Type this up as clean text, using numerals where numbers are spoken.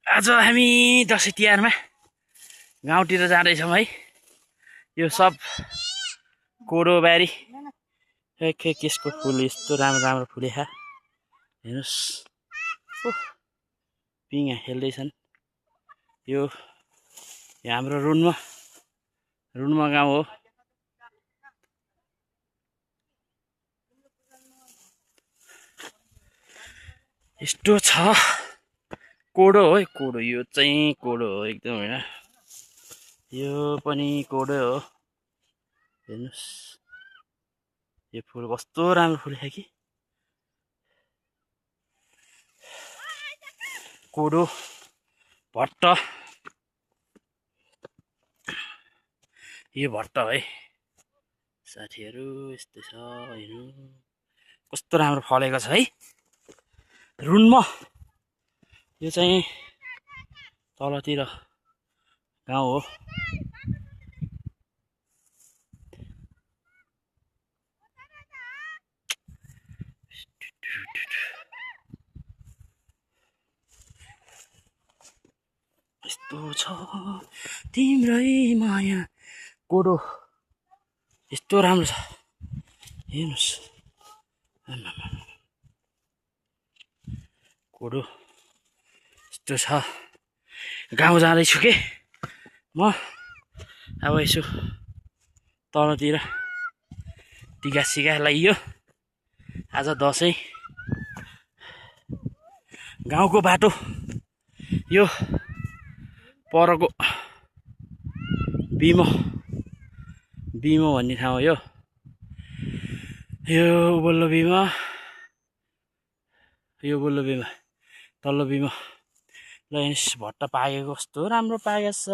आज हामी दसैँ तिहारमा गाउँतिर जाँदैछौँ है। यो सब कोडोबारी केसको फुल यस्तो राम्रो राम्रो फुलेखा हेर्नुहोस्। पिङा खेल्दैछन्। यो हाम्रो रुन्म गाउँ हो। यस्तो छ कोडो हो। कोडो यो चाहिँ कोडो हो एकदम होइन। यो पनि कोडो हो हेर्नुहोस्। यो फुल कस्तो राम्रो फुलेछ कि। कोडो भट्ट यो भट्ट है साथीहरू। यस्तो छ हेर्नु कस्तो राम्रो फलेको छ है। रुन्म यो चाहिँ तलतिर गाउँ हो। यस्तो छ तिम्रै माया कोडो यस्तो राम्रो छ हेर्नुहोस्। कोडो यस्तो छ। गाउँ जाँदैछु के म। अब यसो तलतिर टिका सिका लगाइयो। आज दसैँ गाउँको बाटो यो परको बिमो भन्ने ठाउँ हो यो उभल्लो बिमा तल्लो बिमा ल हेर्नुहोस् भट्ट पाकेको कस्तो राम्रो पाकेको छ।